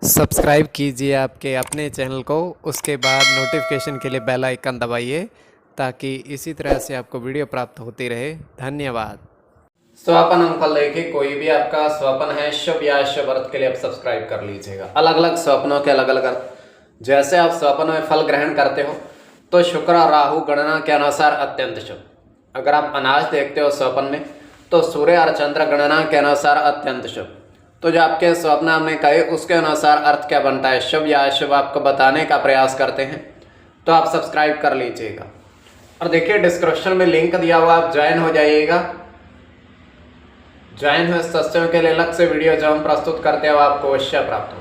Subscribe कीजिए आपके अपने चैनल को, उसके बाद नोटिफिकेशन के लिए बेल आइकन दबाइए ताकि इसी तरह से आपको वीडियो प्राप्त होती रहे। धन्यवाद। स्वपन अंकफल देखिए, कोई भी आपका स्वपन है शुभ या अशुभ अर्थ के लिए आप सब्सक्राइब कर लीजिएगा। अलग अलग स्वप्नों के अलग अलग अर्थ। जैसे आप स्वप्न में फल ग्रहण करते हो तो शुक्र और राहु गणना के अनुसार अत्यंत शुभ। अगर आप अनाज देखते हो स्वप्न में तो सूर्य और चंद्र गणना के अनुसार अत्यंत शुभ। तो जो आपके स्वप्न हमने कहे उसके अनुसार अर्थ क्या बनता है, शुभ या अशुभ, आपको बताने का प्रयास करते हैं, तो आप सब्सक्राइब कर लीजिएगा। और देखिए डिस्क्रिप्शन में लिंक दिया हुआ, आप ज्वाइन हो जाइएगा। ज्वाइन हुए सदस्यों के लिए अलग से वीडियो जो हम प्रस्तुत करते हैं वो आपको अवश्य प्राप्त हो।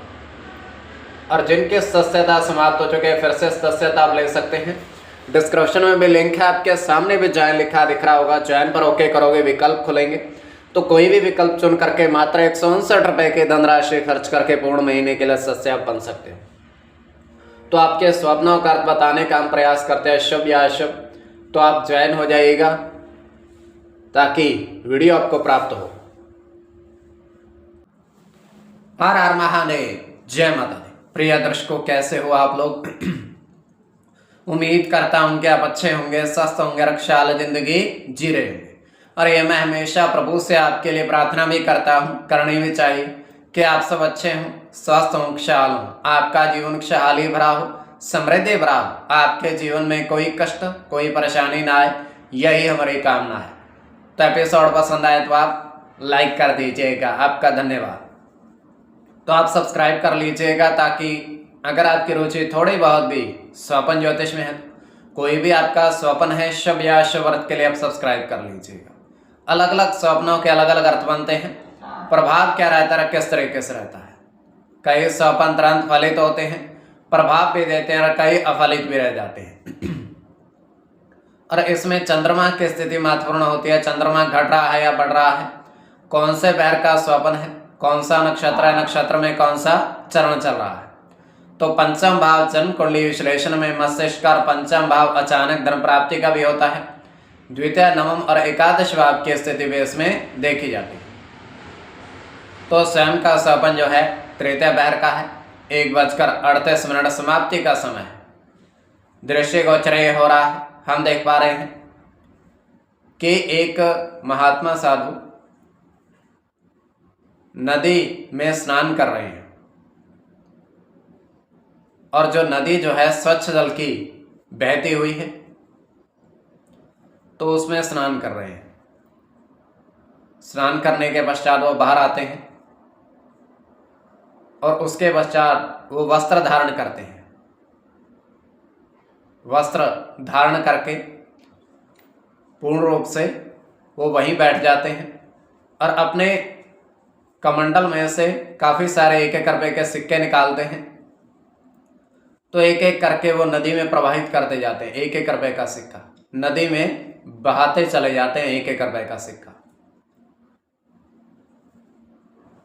और जिनके सदस्यता समाप्त हो चुके हैं फिर से सदस्यता आप ले सकते हैं। डिस्क्रिप्शन में भी लिंक है, आपके सामने भी ज्वाइन लिखा दिख रहा होगा। ज्वाइन पर ओके करोगे, विकल्प खुलेंगे तो कोई भी विकल्प चुन करके मात्र 159 रुपए की धनराशि खर्च करके पूर्ण महीने के लिए सदस्य आप बन सकते हो। तो आपके स्वप्नों का अर्थ बताने का हम प्रयास करते हैं, शुभ या अशुभ। तो आप ज्वाइन हो जाइएगा ताकि वीडियो आपको प्राप्त हो। हर हर महादेव, जय माता दी। प्रिय दर्शकों, कैसे हो आप लोग? उम्मीद करता हूं कि आप अच्छे होंगे, स्वस्थ होंगे, रक्षाल जिंदगी जी रहे होंगे। और ये मैं हमेशा प्रभु से आपके लिए प्रार्थना भी करता हूं, करनी भी चाहिए कि आप सब अच्छे हों, स्वस्थ हों, खुशहाल हों, आपका जीवन खुशहाली भरा हो, समृद्धि भरा हो, आपके जीवन में कोई कष्ट कोई परेशानी ना आए, यही हमारी कामना है। तो एपिसोड पसंद आए तो आप लाइक कर दीजिएगा, आपका धन्यवाद। तो आप सब्सक्राइब कर लीजिएगा ताकि अगर आपकी रुचि थोड़ी बहुत भी स्वपन ज्योतिष में है, कोई भी आपका स्वपन है शुभ या अशुभ अर्थ के लिए आप सब्सक्राइब कर लीजिएगा। अलग अलग स्वप्नों के अलग अलग अर्थ बनते हैं। प्रभाव क्या रहता है, किस तरीके से रहता है। कई स्वपन तुरंत फलित होते हैं, प्रभाव भी देते हैं, और कई अफलित भी रह जाते हैं। और इसमें चंद्रमा की स्थिति महत्वपूर्ण होती है। चंद्रमा घट रहा है या बढ़ रहा है, कौन से पैर का स्वपन है, कौन सा नक्षत्र है, नक्षत्र में कौन सा चरण चल रहा है। तो पंचम भाव जन्म कुंडली विश्लेषण में मस्तिष्क का पंचम भाव अचानक धन प्राप्ति का भी होता है। द्वितीय, नवम और एकादश भाव की स्थिति भी इसमें देखी जाती है। तो स्वयं का स्वपन जो है तृतीय पैर का है, 1:38 समाप्ति का समय है। दृश्य गोचर हो रहा है, हम देख पा रहे हैं कि एक महात्मा साधु नदी में स्नान कर रहे हैं। और जो नदी जो है स्वच्छ जल की बहती हुई है, तो उसमें स्नान कर रहे हैं। स्नान करने के पश्चात वो बाहर आते हैं और उसके पश्चात वो वस्त्र धारण करते हैं। वस्त्र धारण करके पूर्ण रूप से वो वहीं बैठ जाते हैं और अपने कमंडल में से काफी सारे 1-1 रुपए के सिक्के निकालते हैं। तो एक एक करके वो नदी में प्रवाहित करते जाते हैं। 1-1 रुपए का सिक्का नदी में बहाते चले जाते हैं, 1-1 रुपए का सिक्का।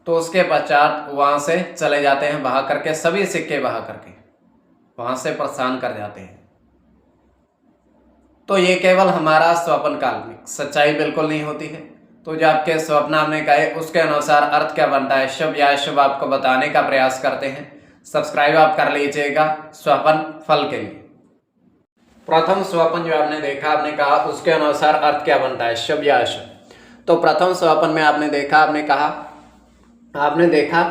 तो उसके पश्चात वहां से चले जाते हैं, बहा करके सभी सिक्के बहा करके वहां से प्रस्थान कर जाते हैं। तो ये केवल हमारा स्वप्न काल्पनिक, सच्चाई बिल्कुल नहीं होती है। तो जो आपके स्वप्न हमने कहे उसके अनुसार अर्थ क्या बनता है, शुभ या अशुभ, आपको बताने का प्रयास करते हैं। सब्सक्राइब आप कर लीजिएगा स्वपन फल के लिए। प्रथम स्वपन जो आपने देखा, आपने कहा उसके अनुसार अर्थ क्या बनता है, शुभ या अशुभ। तो प्रथम स्वपन में आपने देखा, आपने देखा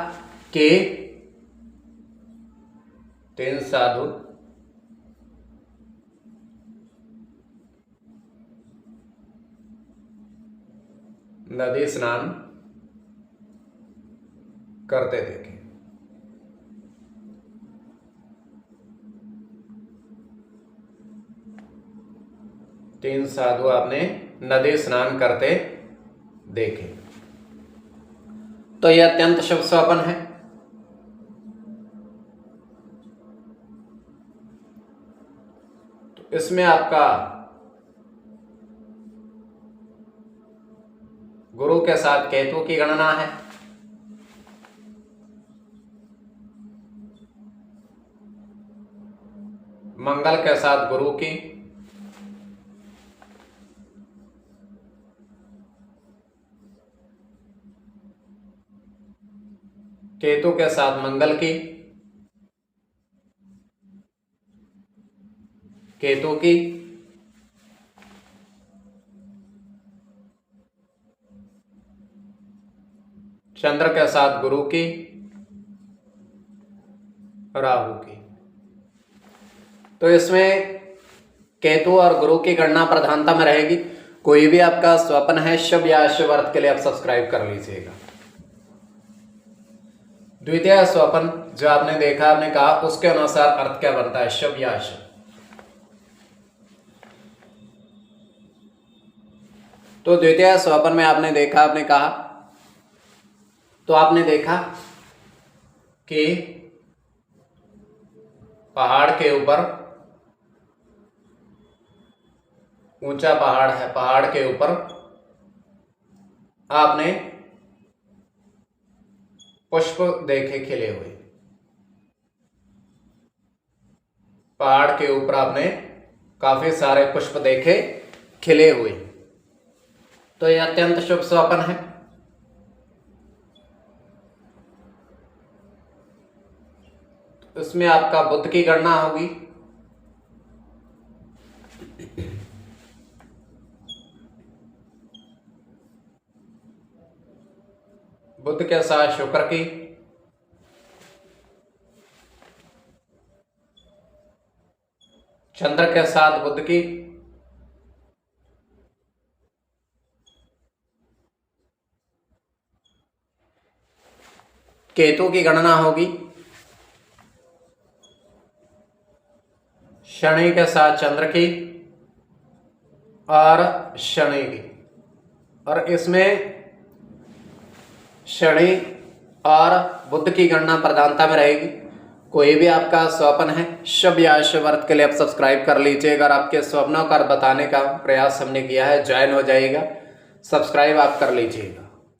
कि 3 साधु नदी स्नान करते देखे। तीन साधु आपने नदी स्नान करते देखे। तो यह अत्यंत शुभ स्वप्न है। तो इसमें आपका गुरु के साथ केतु की गणना है। मंगल के साथ गुरु की, केतु के साथ मंगल की, केतु की, चंद्र के साथ गुरु की, राहु की। तो इसमें केतु और गुरु की गणना प्रधानता में रहेगी। कोई भी आपका स्वप्न है शुभ या अशुभ अर्थ के लिए आप सब्सक्राइब कर लीजिएगा। द्वितीय स्वप्न जो आपने देखा, आपने कहा, उसके अनुसार अर्थ क्या बनता है, शुभ या अशुभ। तो द्वितीय स्वप्न में आपने देखा, आपने कहा, तो आपने देखा कि पहाड़ के ऊपर, ऊंचा पहाड़ है, पहाड़ के ऊपर आपने पुष्प देखे खिले हुए। पहाड़ के ऊपर आपने काफी सारे पुष्प देखे खिले हुए। तो यह अत्यंत शुभ स्वप्न है। उसमें आपका बुध की गणना होगी। बुध के साथ शुक्र की, चंद्र के साथ बुध की, केतु की गणना होगी, शनि के साथ चंद्र की और शनि की। और इसमें शनि और बुध की गणना प्रधानता में रहेगी। कोई भी आपका स्वप्न है शुभ या अशुभ अर्थ के लिए आप सब्सक्राइब कर लीजिए। अगर आपके स्वप्नों का बताने का प्रयास हमने किया है, ज्वाइन हो जाइएगा, सब्सक्राइब आप कर लीजिएगा।